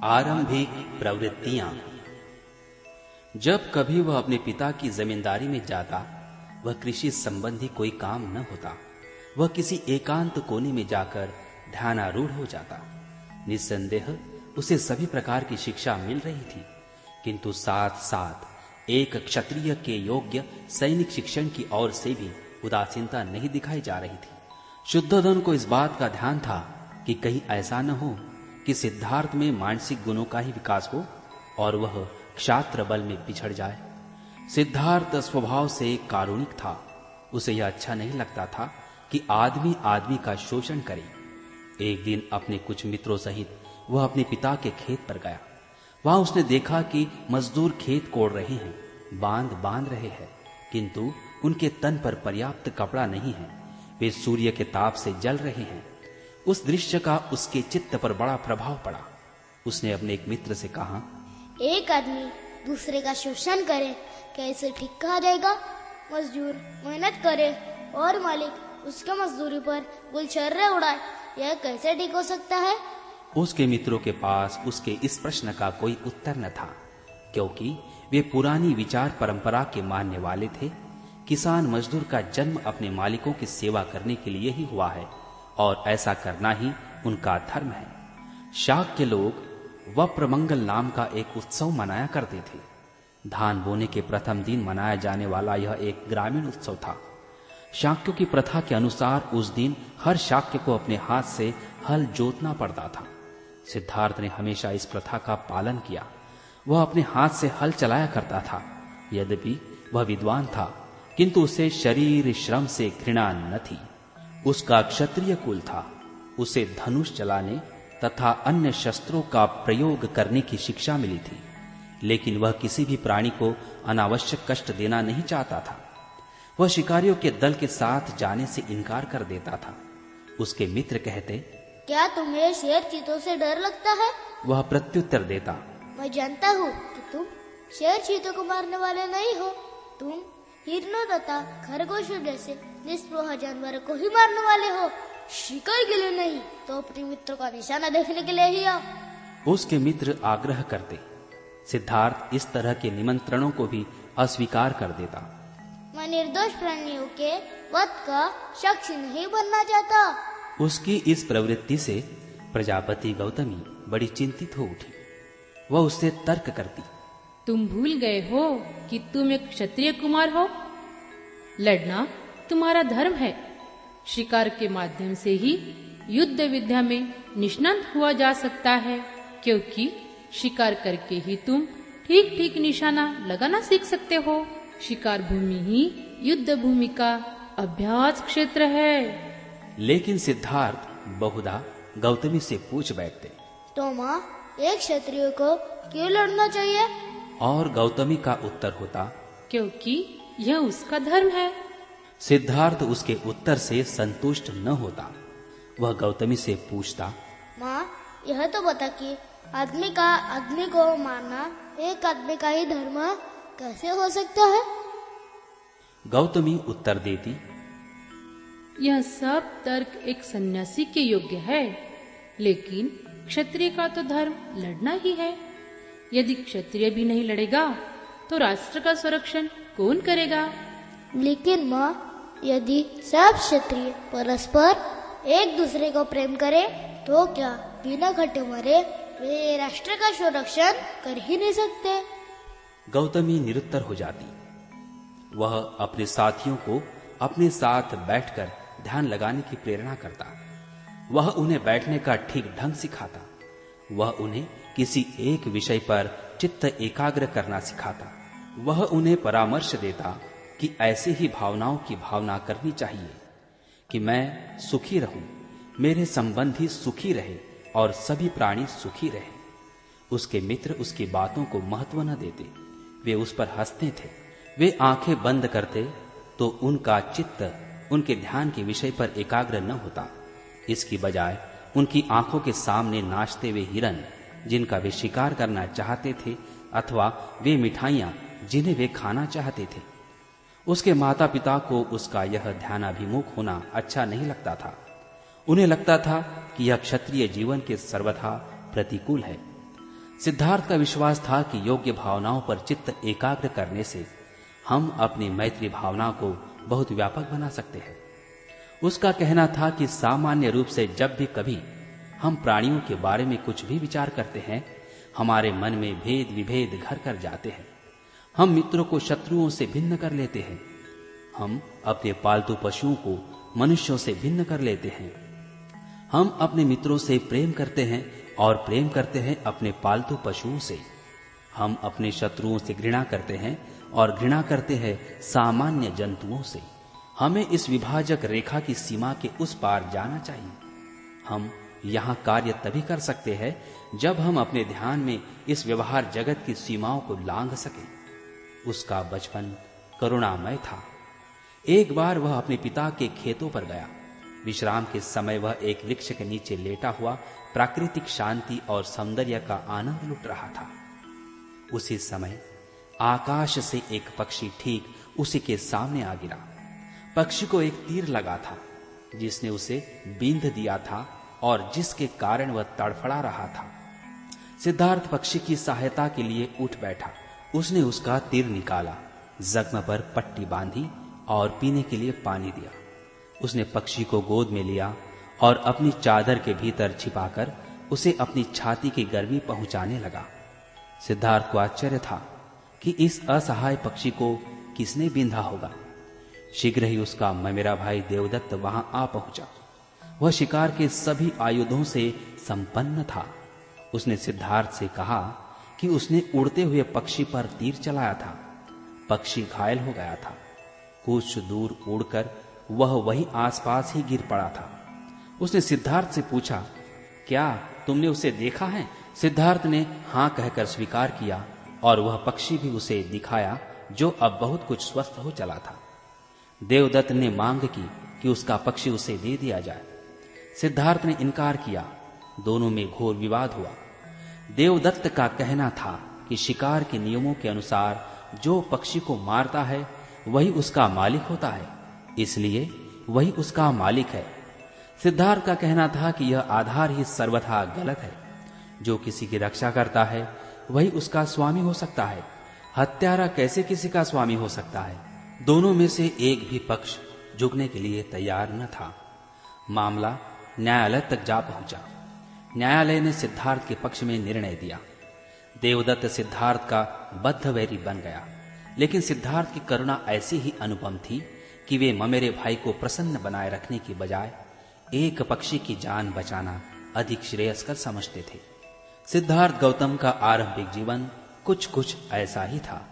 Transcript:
आरंभिक प्रवृत्तियां। जब कभी वह अपने पिता की जमींदारी में जाता, वह कृषि संबंधी कोई काम न होता। वह किसी एकांत कोने में जाकर ध्यानारूढ़ हो जाता। निस्संदेह उसे सभी प्रकार की शिक्षा मिल रही थी, किंतु साथ साथ एक क्षत्रिय के योग्य सैनिक शिक्षण की ओर से भी उदासीनता नहीं दिखाई जा रही थी। शुद्धोधन को इस बात का ध्यान था कि कहीं ऐसा न हो कि सिद्धार्थ में मानसिक गुणों का ही विकास हो और वह क्षात्र बल में पिछड़ जाए। सिद्धार्थ स्वभाव से कारुणिक था। उसे यह अच्छा नहीं लगता था कि आदमी आदमी का शोषण करे। एक दिन अपने कुछ मित्रों सहित वह अपने पिता के खेत पर गया। वहां उसने देखा कि मजदूर खेत कोड़ रहे हैं, बांध बांध रहे हैं, किंतु उनके तन पर पर्याप्त कपड़ा नहीं है। वे सूर्य के ताप से जल रहे हैं। उस दृश्य का उसके चित्त पर बड़ा प्रभाव पड़ा। उसने अपने एक मित्र से कहा, एक आदमी दूसरे का शोषण करे, कैसे ठीक कहा जाएगा? मजदूर मेहनत करे और मालिक उसके मजदूरी पर गुलछर्रे उड़ाए, यह कैसे ठीक हो सकता है? उसके मित्रों के पास उसके इस प्रश्न का कोई उत्तर न था, क्योंकि वे पुरानी विचार परंपरा के मानने वाले थे। किसान मजदूर का जन्म अपने मालिकों की सेवा करने के लिए ही हुआ है और ऐसा करना ही उनका धर्म है। शाक्य लोग वप्रमंगल नाम का एक उत्सव मनाया करते थे। धान बोने के प्रथम दिन मनाया जाने वाला यह एक ग्रामीण उत्सव था। शाक्यों की प्रथा के अनुसार उस दिन हर शाक्य को अपने हाथ से हल जोतना पड़ता था। सिद्धार्थ ने हमेशा इस प्रथा का पालन किया। वह अपने हाथ से हल चलाया करता था। यद्यपि वह विद्वान था, किंतु उसे शरीर श्रम से घृणा न थी। उसका क्षत्रिय कुल था। उसे धनुष चलाने तथा अन्य शस्त्रों का प्रयोग करने की शिक्षा मिली थी, लेकिन वह किसी भी प्राणी को अनावश्यक कष्ट देना नहीं चाहता था। वह शिकारियों के दल के साथ जाने से इनकार कर देता था। उसके मित्र कहते, क्या तुम्हें शेर चीतों से डर लगता है? वह प्रत्युत्तर देता, मैं जानता हूँ कि तुम शेर चीतों को मारने वाले नहीं हो। तुम हिरणों तथा खरगोशों जैसे निस्पृह जानवरों को ही मारने वाले हो। शिकार के लिए नहीं तो अपने मित्रों का निशाना देखने के लिए ही आओ। उसके मित्र आग्रह करते। सिद्धार्थ इस तरह के निमंत्रणों को भी अस्वीकार कर देता। मैं निर्दोष प्राणियों के वध का साक्षी नहीं बनना चाहता। उसकी इस प्रवृत्ति से प्रजापति गौतमी बड़ी चिंतित हो उठी। वह उससे तर्क करती, तुम भूल गए हो कि तुम एक क्षत्रिय कुमार हो। लड़ना तुम्हारा धर्म है। शिकार के माध्यम से ही युद्ध विद्या में निष्णात हुआ जा सकता है, क्योंकि शिकार करके ही तुम ठीक ठीक निशाना लगाना सीख सकते हो। शिकार भूमि ही युद्ध भूमि का अभ्यास क्षेत्र है। लेकिन सिद्धार्थ बहुधा गौतमी से पूछ बैठते, तो माँ, एक क्षत्रिय को क्यों लड़ना चाहिए? और गौतमी का उत्तर होता, क्योंकि यह उसका धर्म है। सिद्धार्थ उसके उत्तर से संतुष्ट न होता। वह गौतमी से पूछता, माँ, यह तो बता कि आदमी को मारना एक आदमी का ही धर्म कैसे हो सकता है? गौतमी उत्तर देती, यह सब तर्क एक सन्यासी के योग्य है, लेकिन क्षत्रिय का तो धर्म लड़ना ही है। यदि क्षत्रिय भी नहीं लड़ेगा तो राष्ट्र का संरक्षण कौन करेगा? लेकिन माँ, यदि सब क्षत्रिय परस्पर एक दूसरे को प्रेम करे तो क्या बिना घटे मरे वे राष्ट्र का संरक्षण कर ही नहीं सकते? गौतमी निरुत्तर हो जाती। वह अपने साथियों को अपने साथ बैठकर ध्यान लगाने की प्रेरणा करता। वह उन्हें बैठने का ठीक ढंग सिखाता। वह उन्हें किसी एक विषय पर चित्त एकाग्र करना सिखाता। वह उन्हें परामर्श देता कि ऐसे ही भावनाओं की भावना करनी चाहिए कि मैं सुखी रहूं, मेरे संबंधी सुखी रहे और सभी प्राणी सुखी रहे। उसके मित्र उसकी बातों को महत्व न देते। वे उस पर हंसते थे। वे आंखें बंद करते तो उनका चित्त उनके ध्यान के विषय पर एकाग्र न होता। इसकी बजाय उनकी आंखों के सामने नाचते हुए हिरन जिनका वे शिकार करना चाहते थे, अथवा वे मिठाइयां जिन्हें वे खाना चाहते थे। उसके माता पिता को उसका यह ध्यानाभिमुख होना अच्छा नहीं लगता था। उन्हें लगता था कि यह क्षत्रिय जीवन के सर्वथा प्रतिकूल है। सिद्धार्थ का विश्वास था कि योग्य भावनाओं पर चित्त एकाग्र करने से हम अपनी मैत्री भावना को बहुत व्यापक बना सकते हैं। उसका कहना था कि सामान्य रूप से जब भी कभी हम प्राणियों के बारे में कुछ भी विचार करते हैं, हमारे मन में भेद विभेद घर कर जाते हैं। हम मित्रों को शत्रुओं से भिन्न कर लेते हैं। हम अपने पालतू पशुओं को मनुष्यों से भिन्न कर लेते हैं। हम अपने मित्रों से प्रेम करते हैं और प्रेम करते हैं अपने पालतू पशुओं से। हम अपने शत्रुओं से घृणा करते हैं और घृणा करते हैं सामान्य जंतुओं से। हमें इस विभाजक रेखा की सीमा के उस पार जाना चाहिए। हम यहाँ कार्य तभी कर सकते हैं जब हम अपने ध्यान में इस व्यवहार जगत की सीमाओं को लांघ सकें। उसका बचपन करुणामय था। एक बार वह अपने पिता के खेतों पर गया। विश्राम के समय वह एक वृक्ष के नीचे लेटा हुआ प्राकृतिक शांति और सौंदर्य का आनंद लुट रहा था। उसी समय आकाश से एक पक्षी ठीक उसी के सामने आ गिरा। पक्षी को एक तीर लगा था जिसने उसे बींध दिया था और जिसके कारण वह तड़फड़ा रहा था। सिद्धार्थ पक्षी की सहायता के लिए उठ बैठा। उसने उसका तीर निकाला, जख्म पर पट्टी बांधी और पीने के लिए पानी दिया। उसने पक्षी को गोद में लिया और अपनी चादर के भीतर छिपाकर उसे अपनी छाती की गर्मी पहुंचाने लगा। सिद्धार्थ को आश्चर्य था कि इस असहाय पक्षी को किसने बींधा होगा। शीघ्र ही उसका ममेरा भाई देवदत्त वहां आ पहुंचा। वह शिकार के सभी आयुधों से संपन्न था। उसने सिद्धार्थ से कहा कि उसने उड़ते हुए पक्षी पर तीर चलाया था। पक्षी घायल हो गया था। कुछ दूर उड़कर वह वहीं आसपास ही गिर पड़ा था। उसने सिद्धार्थ से पूछा, क्या तुमने उसे देखा है? सिद्धार्थ ने हां कहकर स्वीकार किया और वह पक्षी भी उसे दिखाया जो अब बहुत कुछ स्वस्थ हो चला था। देवदत्त ने मांग की कि उसका पक्षी उसे दे दिया जाए। सिद्धार्थ ने इनकार किया। दोनों में घोर विवाद हुआ। देवदत्त का कहना था कि शिकार के नियमों के अनुसार जो पक्षी को मारता है वही उसका मालिक होता है, इसलिए वही उसका मालिक है। सिद्धार्थ का कहना था कि यह आधार ही सर्वथा गलत है। जो किसी की रक्षा करता है वही उसका स्वामी हो सकता है। हत्यारा कैसे किसी का स्वामी हो सकता है? दोनों में से एक भी पक्ष झुकने के लिए तैयार न था। मामला न्यायालय तक जा पहुंचा। न्यायालय ने सिद्धार्थ के पक्ष में निर्णय दिया। देवदत्त सिद्धार्थ का बद्धवैरी बन गया, लेकिन सिद्धार्थ की करुणा ऐसी ही अनुपम थी कि वे ममेरे भाई को प्रसन्न बनाए रखने की बजाय एक पक्षी की जान बचाना अधिक श्रेयस्कर समझते थे। सिद्धार्थ गौतम का आरंभिक जीवन कुछ ऐसा ही था।